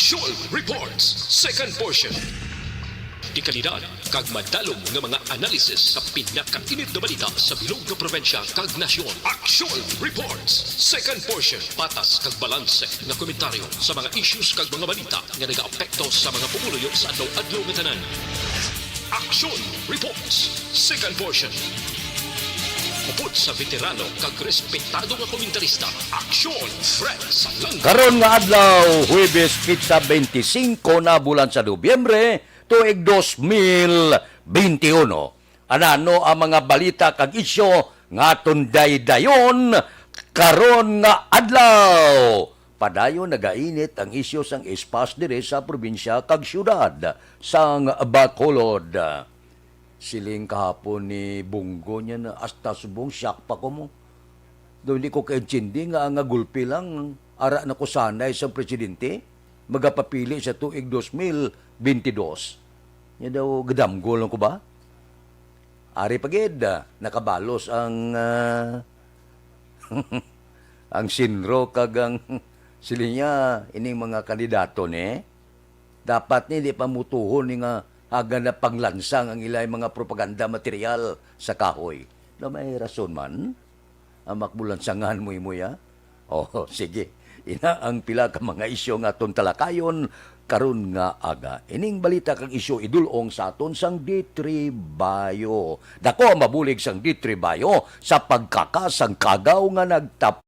Actual Reports, second portion. Di kalidad, kag madalong nga mga analisis sa pinakainit na balita sa bilog na probinsya kag nasyon. Actual Reports, second portion. Patas kag balanse nga komentaryo sa mga issues kag mga balita nga nagaapekto sa mga pumuluyo sa adlaw-adlaw nga tanan. Actual Reports, second portion. Upod sa veterano kag respetado nga komentarista, Aksyon Fred Salanga. Karon nga adlaw, Huwebes Pitsa 25 na bulan sa Nobyembre, tuig 2021. Anano ang mga balita kag isyo nga tunday-dayon karon nga adlaw. Padayon nagainit ang isyo sang espas dire sa probinsya kag syudad sang Bacolod. Siling kahapon ni Bungo niya na hasta subong siyak pa ko mo. Doon hindi ko kaintindi nga gulpi lang ara na ko sanay sa presidente magapapili sa tuig 2022. Niya daw gadamgol lang ko ba? Ari pagid nakabalos ang ang sinro kag ang siling niya ining mga kandidato ni dapat ni di pamutuhon ni nga haga na panglansang ang ilay mga propaganda material sa kahoy. Na may rason man, ang makbulansangan mo ya. Oh, sige. Ina ang pila ka mga isyo nga aton talakayon karon nga aga. Ining balita kang isyo idulong sa aton sang D3 Bayo. Dako ang mabulig sang D3 Bayo sa pagkakasang kagaw nga nagtap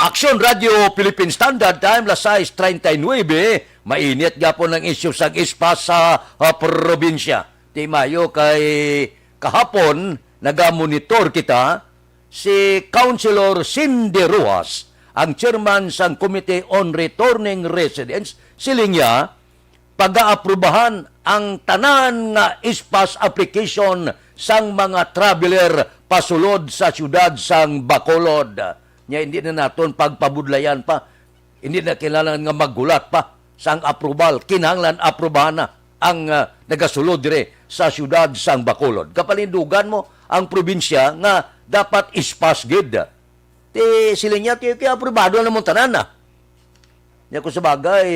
Aksyon Radio Philippine Standard Time, las 6:39, mainit gapon ang isyu sa ispas sa probinsya. Di mayo kay kahapon, nagamonitor kita si Councilor Cindy Ruas, ang chairman sang Committee on Returning Residents, silingya, pag-aaprubahan ang tanan nga ispas application sang mga traveler pasulod sa syudad sang Bacolod. Nya hindi na naton pagpabudlayan pa. Hindi na kailangan nga maggulat pa sang approval. Kinahanglan aprobahan na ang nagasulod dire sa syudad sang Bacolod. Kapalindugan mo ang probinsya nga dapat ispas gid. Ti sila niya ti aprobado na mo tanan na. Nya ko sa bagay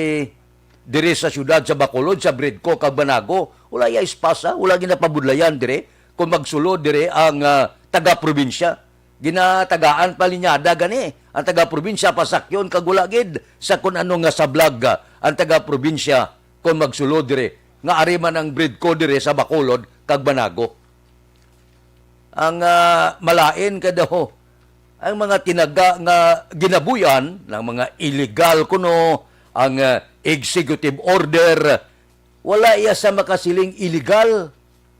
dire sa syudad sa Bacolod, sa Bridco kag Banago, wala ya ispas ha, wala ginapabudlayan dire kung magsulod dire ang taga-probinsya. Ginatagaan pa linyada gani. Ang taga-probinsya pasakyon kagulagid sa kung ano nga sablag ang taga-probinsya kung magsulod dire nga ariman ang Bridco dire sa Bacolod kag Banago. Ang malain kadaho ang mga tinaga nga ginabuyan ng mga illegal kuno ang executive order, wala iya sa makasiling illegal.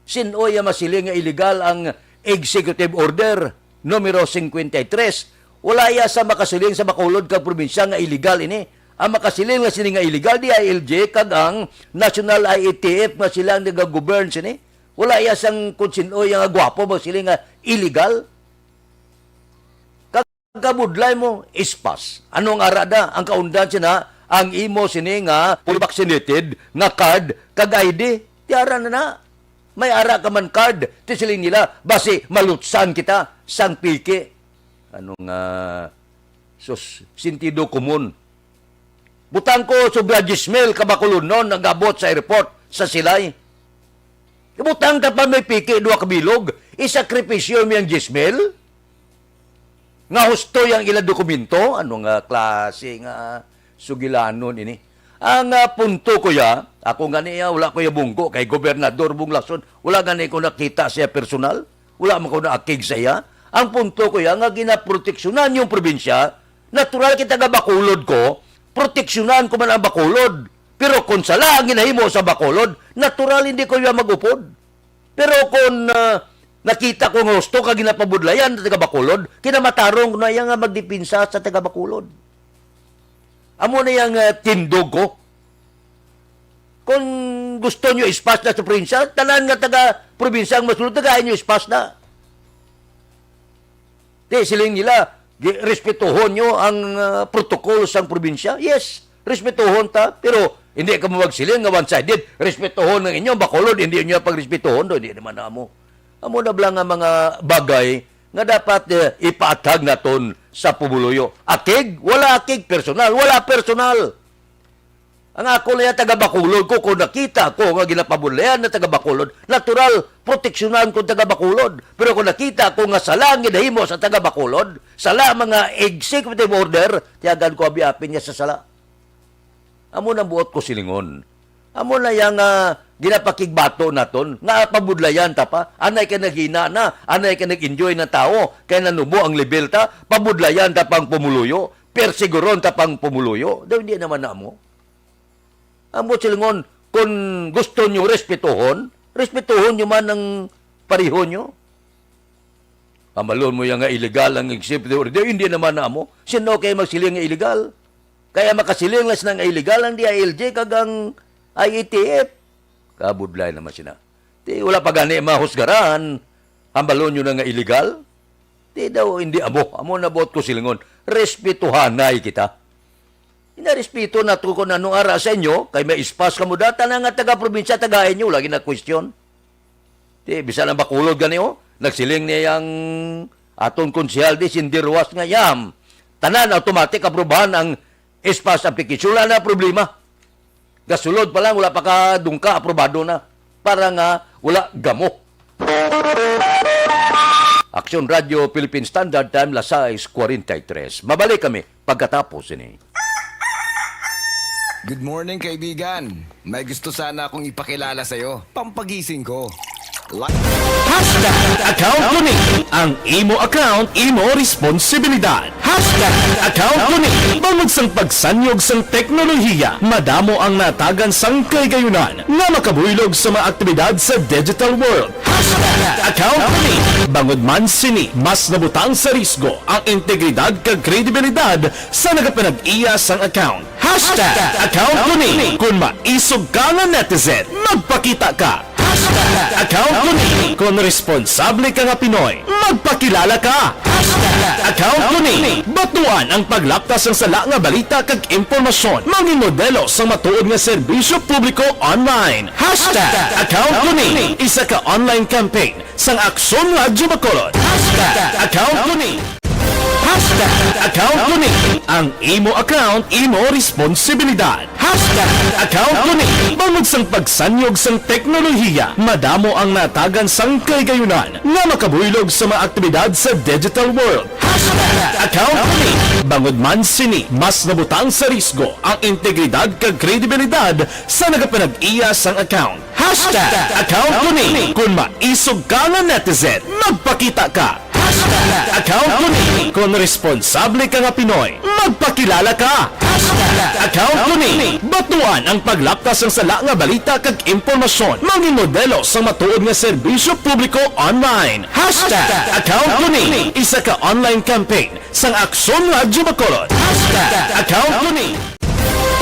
Sino iya masiling nga illegal ang executive order numero 53. Wala iya sa makasiling sa Bacolod kag probinsya nga illegal ini. Ang makasiling nga sini nga illegal di ILJ kag ang National IETF nga sila ang nag-govern sini. Wala iya sang kung sino iya nga gwapo ba sila nga illegal. Kabudlay mo ispas. Anong arada ang kaundan sina ang imo sini nga full vaccinated nga card kag ID. Tiara na. May ara ka man card. Tisiling nila basi malutsan kita sang piki. Anong sentido komun. Butang ko sobra gismel kabakulon noon nagabot sa airport sa Silay. Butang ka pa may piki 2 kabilog. Isakripisyo mo yung gismel. Nga husto yung ilang dokumento. Anong klase nga sugilanon ini. Ang punto ko ya, ako nga niya, wala ko ya bunggo, kay Gobernador Bunglason, wala nga niya ko nakita siya personal, wala man ko naakig sa iya. Ang punto ko yan, nga ginaproteksyonan yung probinsya, natural kita nga Bacolod ko, proteksyonan ko man ang Bacolod. Pero kung sala ang ginahimo sa Bacolod, natural hindi ko yan magupod. Pero kung nakita ko nga gusto ka ginapabudlayan sa taga Bacolod, kinamatarong na yan nga magdipinsa sa taga Bacolod. Amo na yung tindog ko. Kung gusto nyo ispas na sa probinsya, tanan nga taga-probinsya ang masulod, tagayin nyo ispas na. Di siling nila, respetuhon nyo ang protocol sa probinsya. Yes, respetuhon ta, pero hindi ka mo magsiling nga one-sided. Respetuhon ng inyo, Bacolod, hindi nyo pag-respetuhon do, hindi naman amo. Amo na blang nga mga bagay nga dapat ipaatag naton sa pumuluyo. Akig? Wala akig personal. Wala personal. Ang ako na taga Bacolod ko, kung nakita ko nga ginapabulayan na taga Bacolod, natural, proteksyonan ko taga Bacolod. Pero kung nakita ko nga sala ang ginahimo sa taga Bacolod, sala mga executive order, tiyagan ko abiapin niya sa sala. Amo na buot ko silingon. Amo na yung ginapakigbato naton, nga pabudlayan ta pa, anay ka naghina na, anay ka nag-enjoy na tao, kaya nanubo ang level ta, pabudlayan ta pang pumuluyo, persiguron ta pang pumuluyo. Daw hindi naman na mo. Amo silingon, kung gusto nyo respetuhon nyo man ang pariho nyo. Amalon mo yung nga illegal ang executive order, hindi naman na mo. Sino kayo magsiling nga illegal? Kaya makasiling las ng illegal ang DILG kagang IETF. Kabudlay naman sina. Di wala pa gani mahusgaran. Ambalon nyo na nga illegal. Di daw hindi amo. Amo na bot ko silingon. Respetuhanay kita. Inarespeto na to ko na nung ara sa inyo, kay may ispas ka mo data na nga taga-probinsya, tagayin nyo, lagi na question. Di, bisa lang Bacolod ganyo, nagsiling niya yung aton konsyal di sindirwas nga yam. Tanan, automatic aprobahan ang ispas application. Wala na problema. Gasulod pa lang, wala pa ka dungka, aprobado na. Para nga, wala gamo. Aksyon Radio Philippine Standard Time, las 6:43. Mabalik kami pagkatapos ini. Good morning, kaibigan. May gusto sana akong ipakilala sa'yo. Pampagising ko. Hashtag account ko ni ang imo account, imo responsibilidad. Hashtag account ko ni bangod sang pagsanyog sang teknolohiya, madamo ang natagan sang kaygayunan nga makabuylog sa mga aktibidad sa digital world. Hashtag account ko ni bangod man sini mas nabutang sa risgo ang integridad kag kredibilidad sa nagapanag-iya sang account. Hashtag account ko ni kung maisog ka nga netizen, magpakita ka. Hashtag account ko ni kung responsable ka nga Pinoy, magpakilala ka. Hashtag account ko ni batuan ang paglaptas ng sala nga balita kag impormasyon, maging modelo sa matuod nga serbisyo publiko online. Hashtag account ko ni isa ka online campaign sang Aksyon Radyo Bacolod. Hashtag account ko ni Hashtag account ko ni ang imo account, imo responsibilidad. Hashtag account ko ni bangod sang pagsanyog sang teknolohiya, madamo ang natagan sang kaygayunan nga makabuylog sa mga aktibidad sa digital world. Hashtag account ko ni bangod man sini mas nabutang sa risgo ang integridad kag kredibilidad sa nagapanag-iya sang account. Hashtag account ko ni kung maisog ka nga netizen, magpakita ka. Hashtag account ko ni kung responsable ka nga Pinoy, magpakilala ka. Hashtag account ko ni batuan ang paglaptas ng sala nga balita kag impormasyon, maging modelo sa matuod nga serbisyo publiko online. Hashtag account ko ni isa ka online campaign sang Aksyon Radyo Bacolod. Hashtag account ko ni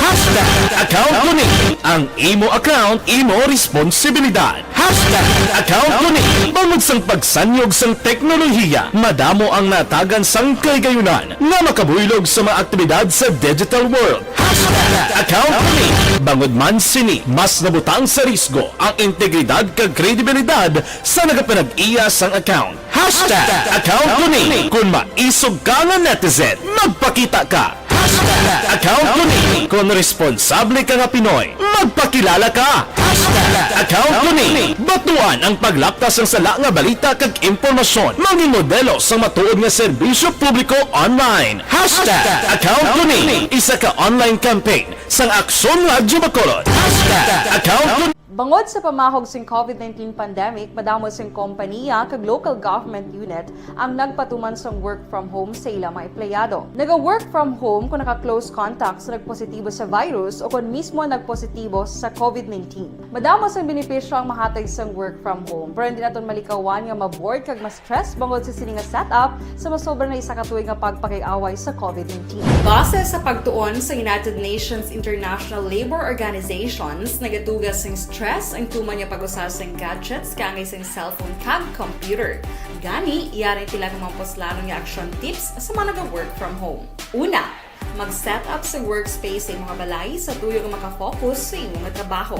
Hashtag account ko ni ang imo account, imo responsibilidad. Hashtag account ko ni bangod sang pagsanyog sang teknolohiya, madamo ang natagan sang kaygayunan nga makabuylog sa mga aktibidad sa digital world. Hashtag account ko ni bangod man sini mas nabutang sa risgo ang integridad kag kredibilidad sa nagapanag-iya sang account. Hashtag account ko ni kung maisog ka nga netizen, magpakita ka. Hashtag account ko ni kung responsable ka nga Pinoy, magpakilala ka. Hashtag account ko ni batuan ang paglaptas ng sala nga balita kag impormasyon, maging modelo sa matuod nga serbisyo publiko online. Hashtag account ko ni isa ka online campaign sang Aksyon Radyo Bacolod. Hashtag account ko Bangod sa pamahog sing COVID-19 pandemic, madamo sing kompanya kag local government unit ang nagpatuman sang work from home sa ilang mga empleyado. Naga-work from home kung naka-close contact sa nagpositibo sa virus o kung mismo nagpositibo sa COVID-19. Madamo sang benepisyo ang mahatag sang work from home, pero hindi naton malikawan nga ma-bored kag ma-stress bangod sa sini nga setup sa masobra na isa ka tuig nga pagpakiaway sa COVID-19. Base sa pagtuon sa United Nations International Labour Organizations, nagatugas sing stress ang tuman niya pag-usasang gadgets kangay sing cellphone kag computer. Gani, iyarin tila ng mga poslanong nga action tips sa mga nag-work from home. Una, mag-set up sa workspace sa mga balay sa tuyo nga makafocus sa imong nga trabaho.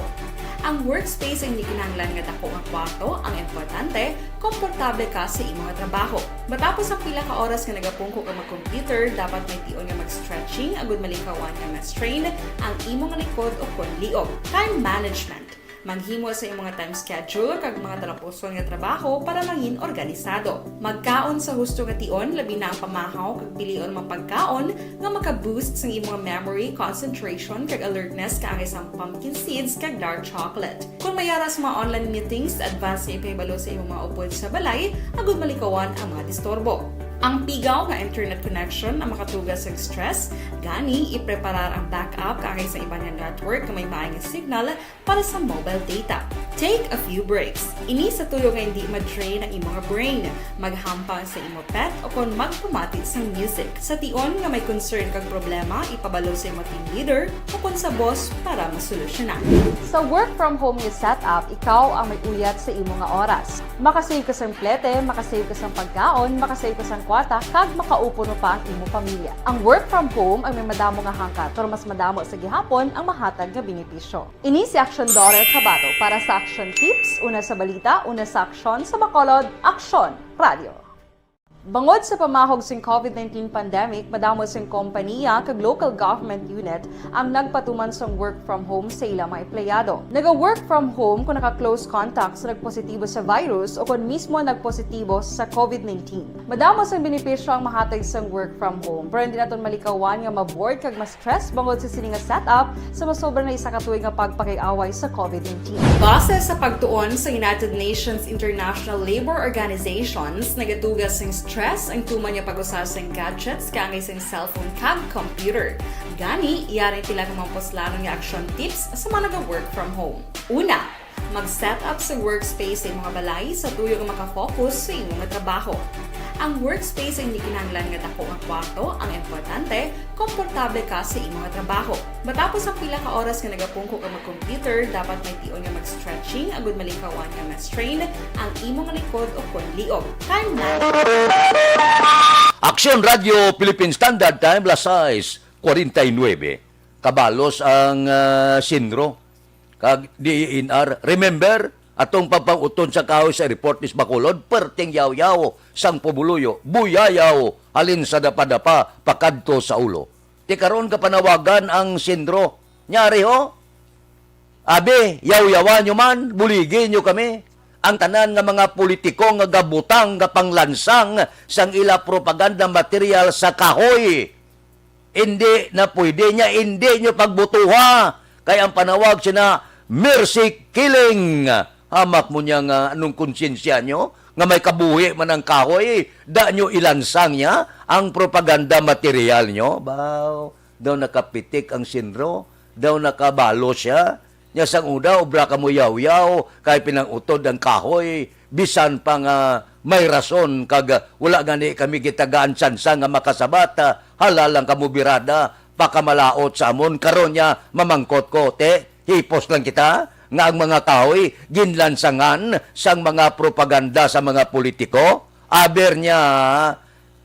Ang workspace ay hindi kinahanglan nga dako nga kwarto, ang importante, komportable ka sa imong nga trabaho. Matapos ang pila ka oras nga nagapungko ka mag-computer, dapat may tion nga mag-stretching agud malikawan nga ma-strain ang imong likod o konliog. Time management. Manghimo sa imong mga time schedule kag mga talapuson nga trabaho para mangin organisado. Magkaon sa husto nga tion, labi na ang pamahaw kag pilion mapagkaon nga maka-boost sa imong memory, concentration kag alertness kaangay sa pumpkin seeds kag dark chocolate. Kung mayaras mga online meetings, advance sa ipahibalo sa imong mga upod sa balay, agud malikawan ang mga disturbo. Ang pigaw nga internet connection ang makatugas sa stress, gani ipreparar ang backup kaangay sa iba nga network nga may maayong signal para sa mobile data. Take a few breaks. Ini sa tuyo nga hindi ma-drain ang imong brain, maghampang sa imong pet o kung magpumati sa music. Sa tion nga may concern kag problema, ipabalo sa imong team leader o kung sa boss para masolusyonan. Sa work from home nga setup, ikaw ang may uyat sa imong nga oras. Makasave ka sa plete, makasave ka sa pagkaon, makasave ka sa kwarta, kag makaupo no pa ang imong pamilya. Ang work from home ay may madamo nga hangkat, pero mas madamo sa gihapon ang mahatag nga benepisyo. Ini si Action Dorel Cabato para sa Action Tips, una sa balita, una sa aksyon, sa Bacolod, Aksyon Radio. Bangod sa pamahog sing COVID-19 pandemic, madamo sing kompanya kag local government unit ang nagpatuman sang work from home sa ilang mga empleyado. Naga-work from home kung naka-close contact sa nagpositibo sa virus o kung mismo nagpositibo sa COVID-19. Madamo sang benepisyo ang mahatag sang work from home, pero hindi naton malikawan nga ma-bored kag ma-stress bangod sa sini nga setup sa masobra na isa ka tuig nga pagpakiaway sa COVID-19. Base sa pagtuon sa United Nations International Labour Organizations, nagatugas sing stress ang tuman niya pag-usasang gadgets kaangay sing cellphone kag computer. Gani, iyarin tila ng mga poslanong nga action tips sa mga nag-work from home. Una, mag-set up sa workspace sa mga balay sa tuyo nga makafocus sa imong nga trabaho. Ang workspace ay hindi kinahanglan nga dako nga kwarto, ang importante, komportable ka sa imong nga trabaho. Matapos ang pila ka oras nga nagapungko ka mag-computer, dapat may tion nga mag-stretching agud malikawan nga ma-strain ang imong likod o konliog. Time management. Action Radio Philippine Standard Time, las 6:49. Kabalos ang Sinro kag DENR. Remember, atong pagpanguton sa kahoy sa report is Bacolod, perting yaw-yaw, sang pubuluyo, buyayaw, halin sa dapa-dapa, pakadto sa ulo. Ti karon ka panawagan ang Sinro. Nyari ho? Abe, yaw-yawan nyo man, buligin nyo kami. Ang tanan nga mga politiko nga gabutang nga panglansang sang ila propaganda material sa kahoy. Hindi na pwede niya, hindi nyo pagbutuha. Kaya ang panawag siya na mercy killing. Hamak mo niya nga anong konsensya nyo, nga may kabuhi man ang kahoy, da nyo ilansang niya ang propaganda material nyo. Baw, daw nakapitik ang Sinro, daw nakabalo siya. Nya sang uda, obra ka mo yaw-yaw, kay pinangutod ang kahoy, bisan pa nga may rason, kag wala gani kami gitagaan sansa nga makasabata, halalang kamo birada, pakamalaot sa amon, karon niya mamangkot ko, te, hipos lang kita, nga ang mga kahoy, ginlansangan sang mga propaganda sa mga politiko, aber niya,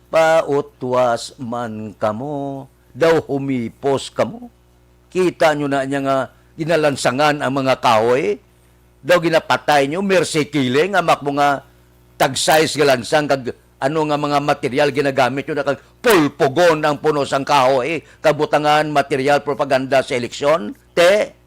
pautwas man kamo, daw humipos kamo. Kita nyo na niya nga, ginalansangan ang mga kahoy, daw ginapatay nyo, mercy killing, amak mo nga tag-size galansang, kag ano nga mga material ginagamit nyo, na kag pulpugon ang puno sang kahoy, kabutangan material propaganda sa eleksyon, te,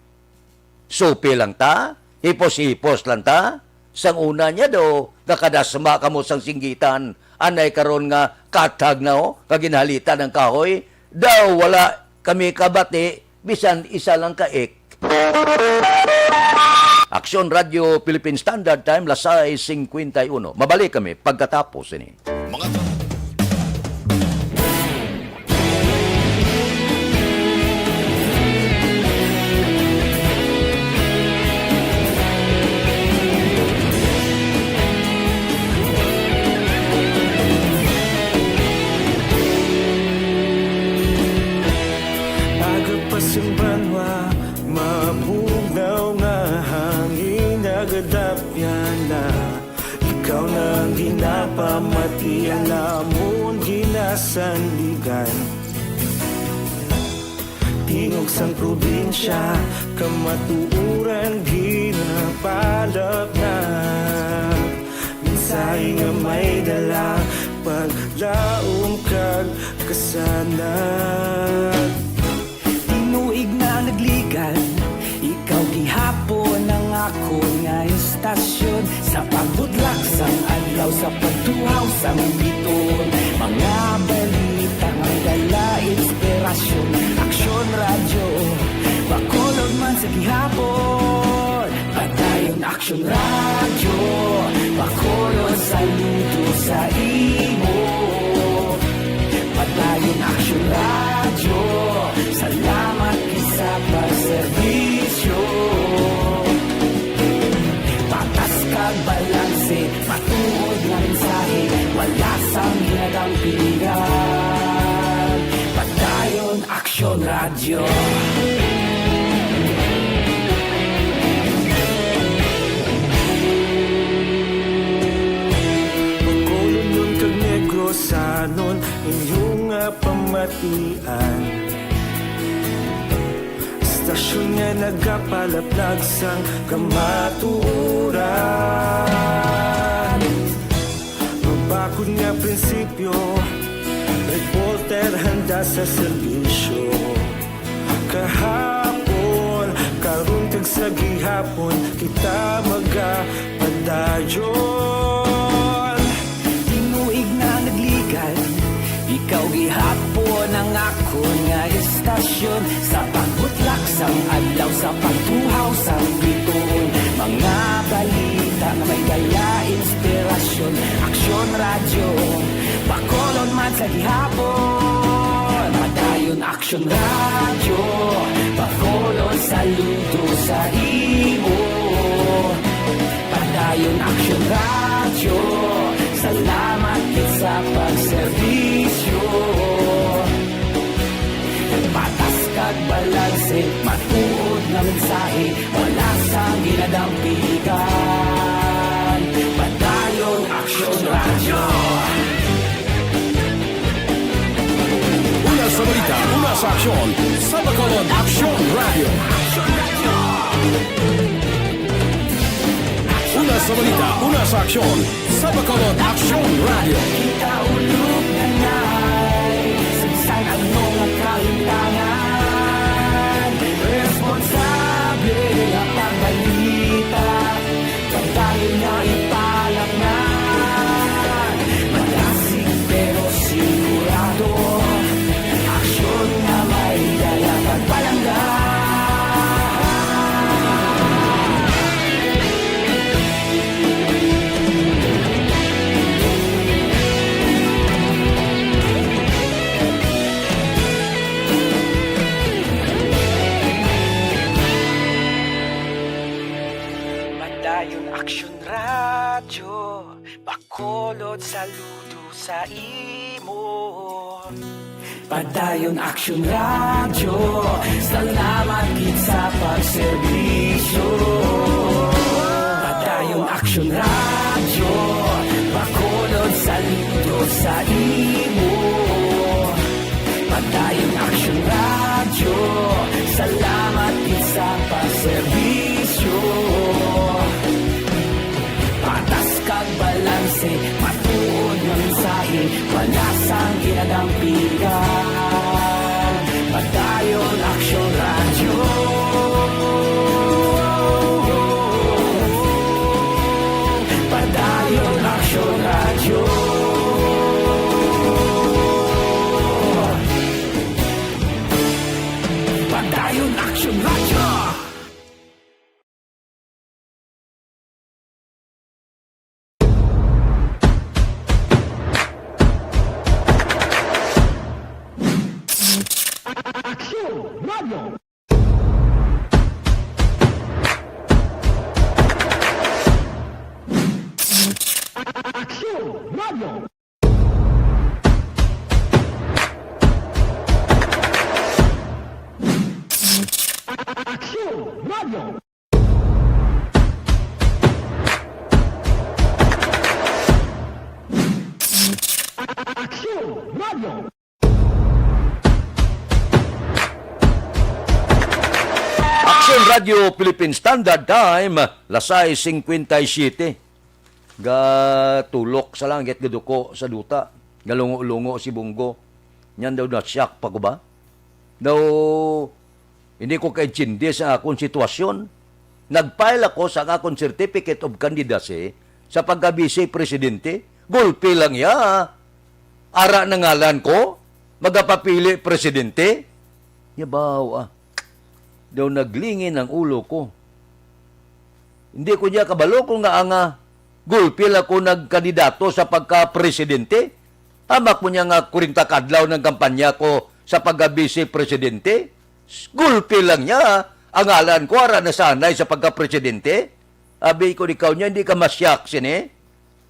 supi lang ta, hipos-hipos lang ta, sang una niya daw, kakadasma ka mo sang singgitan, anay karon nga katag na ho, kaginhalita ng kahoy, daw wala kami kabati, bisan isa lang kaik. Aksyon Radio Philippine Standard Time, las 6:51. Mabalik kami pagkatapos ini. Agapasang banwa, mabugaw nga hangin agadapyan na ikaw nang ginapamatian namon ginasandigan. Tingog sang probinsya, kamatuuran ginapalap na minsay nga may dala paglaom kag kasanag. Tinuig na nagligan, ikaw gihapon ang ako nga istasyon sa pagbudlak sang adlaw sa pagtuhaw sang biton. Mga balita nga dala inspirasyon, aksyon radyo, bakolod man sa gihapon. Padayon aksyon radyo, bakolod saludo sa imo. Padayon aksyon radyo, salamat isa pagserbisyo. Patas kag balanse, matuod na mensahe, wala sang hinadang pilihan. Padayon aksyon radyo. Pagkulong yun kag negro sanon inyong pamatian. Istasyon nga nagapalaplag sang kamatuuran. Mabakod nga prinsipyo, reporter handa sa serbisyo. Kahapon, karon kag sa gihapon, kita magapadayon. Tinuig na nagligan, ikaw gihapon ang ako nga istasyon sa pagbutlak sang adlaw sa pagtuhaw sang biton. Mga balita na may dala inspirasyon, aksyon radyo, bakolon man sa gihapon. Padayon aksyon radyo, bakolon saludo sa imo. Padayon aksyon radyo, salamat sa pagserbisyo. Patas kag balanse, matuod na mensahe, wala sang ginadampigan. Padayon aksyon radyo. Una sa balita, una sa aksyon, sa Bacolod Aksyon Radio. Una sa balita, una sa aksyon, sa Bacolod Aksyon Radio. Kita ulog na na'y sagsay ang mga kalintangan. Responsable ang pagbalita, pagdayon na ipalak na. Malasig pero sigurado, aksyon na may dala pagpalanggan. Padayon aksyon radyo, bakolod saludo sa imo. Padayon aksyon radyo, salamat gid sa pagserbisyo. Padayon aksyon radyo, bakolod saludo sa imo. Padayon aksyon radyo, salamat gid sa pagserbisyo. Patas kag balanse, matuod nga mensahe, wala sang ginadampigan. Padayon aksyon radyo. Padayon aksyon radyo. Padayon aksyon radyo. Action Radio Philippine Standard Time, lasay 57. Tulok sa langit, gaduko sa duta. Galungo-lungo si Bungo. Yan daw na siyak pa ko ba? Daw, hindi ko kaintindi sa akong sitwasyon. Nag-file ako sa akong Certificate of Candidacy sa pagka-vice presidente. Gulpi lang ya. Ara na ngalan ko, magapapili presidente. Yabaw daw naglingin ang ulo ko. Hindi ko niya kabalo kung nga gulpil ako nagkandidato sa pagka-presidente. Hamak mo niya nga kuring takadlaw ng kampanya ko sa pagka-vice presidente. Gulpil lang niya. Ang ngalan ko, ara na sanay sa pagka-presidente. Abi ko ikaw niya, hindi ka masyak sini.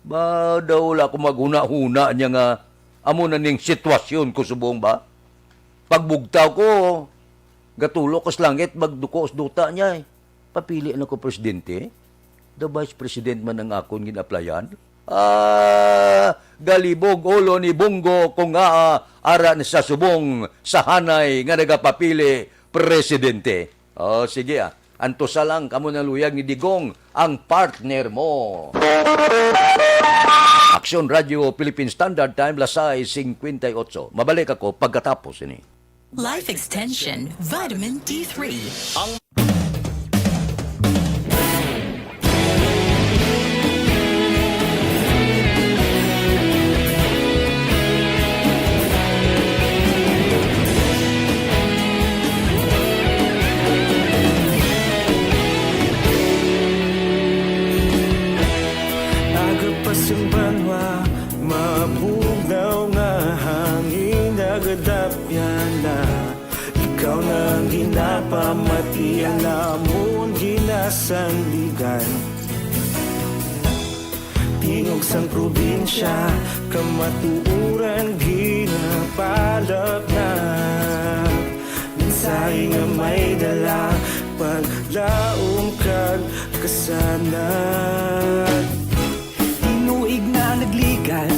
Ba daw wala ko maghuna-huna niya nga amo na ning sitwasyon ko subong ba? Pagbugtaw ko, gatulok ko sa langit, magduko sa duta niya. Papili na ko presidente. The vice president man ang akong ginaplayan. Galibog ulo ni Bungo kung nga ara na sa subong sa hanay nga nagapapili presidente. Sige antosa lang kamo na luyag ni Digong ang partner mo. Action Radio Philippine Standard Time, lasay 58. Mabalik ako pagkatapos ini. Life Extension Vitamin D3. Agapasumbanwa, mabugnaw nga hangin nagadapyan na. Ikaw nang ginapamatian namon ginasandigan. Tingog sang probinsya, kamatuuran ginapalap na. Minsay nga may dala, paglaong kag kasanan. Tinuig na nagligan,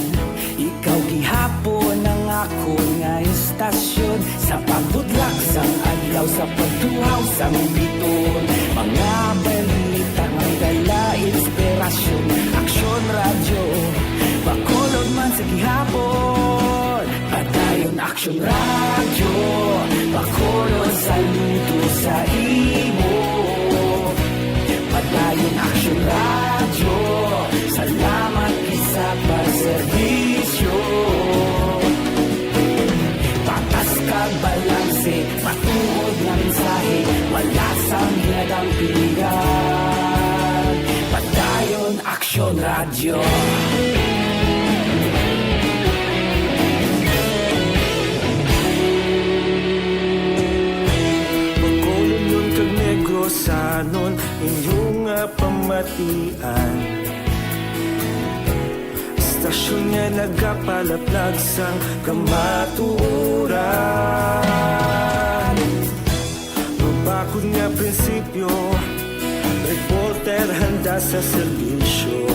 ikaw gihapon ang ako nga istasyon. Sa pagbudlak sang adlaw, sa pagtuhaw sang biton. Mga balita may dala inspirasyon. Aksyon radyo, bakolod man sa gihapon. Padayon aksyon radyo, bakolod saludo sa imo. Padayon aksyon radyo, salamat isa pagserbisyo. Patas kag balanse, matuod na mensahe, wala sang hinagang piligan. Padayon aksyon radyo. Bakolod nun kag Negrosanon, inyong pamatian. Istasyon nga nagapalaplag sang kamaturan. Mabakod nga prinsipyo, reporter handa sa serbisyo.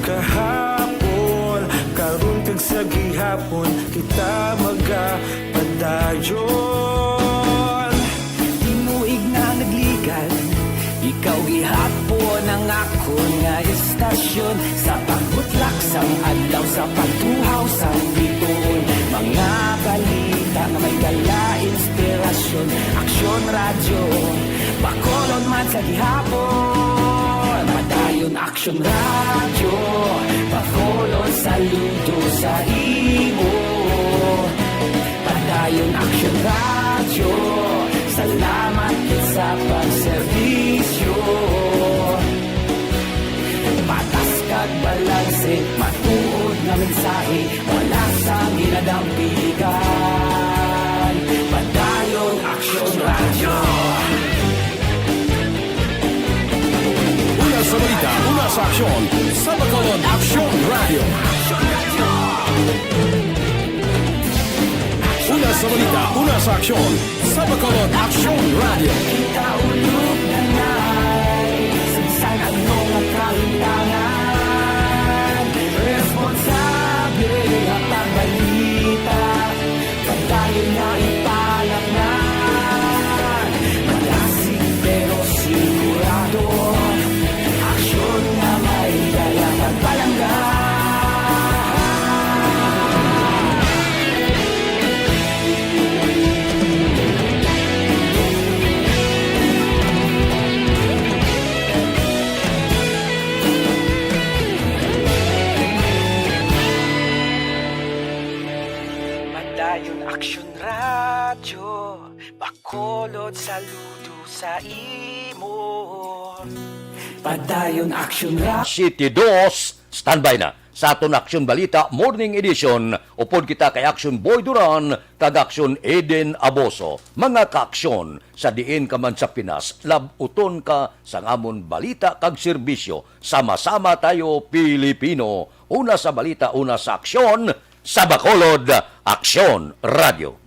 Kahapon, karon kag sa gihapon, kita magapadayon. Tinuig na nagligan, ikaw gihapon ang ako nga istasyon. Sa pagbutlak sang adlaw, sa pagtuhaw sang biton. Mga balita na may dala inspirasyon. Aksyon radyo, bakolod man sa gihapon. Padayon aksyon radyo, bakolod saludo sa imo. Padayon aksyon radyo, salamat sa pagserbisyo. Patas kag balanse, matuod nga mensahe, wala sang ginadampigan. Padayon sa balita, una sa aksyon, sa Bacolod Action Radio. Una sa balita, una sa aksyon, sa Bacolod Action Radio. Kaulog na na'y Sinsan anong kahintangan Responsable at pagbalita Pagdayo na ipalaknan Malasig pero sigurado Aksyon na may dalang pagpalanggan Padayon Action Radio Bacolod saludo sa imo Padayon Action Radio City 2, standby na. Sa aton Aksyon Balita Morning Edition, upod kita kay Aksyon Boy Duran, kag Aksyon Eden Aboso. Mga kaaksyon, sa diin ka man sa Pinas, labuton ka sa ngamon balita kag serbisyo. Sama-sama tayo, Pilipino. Una sa balita, una sa aksyon, sa Bacolod Aksyon Radio.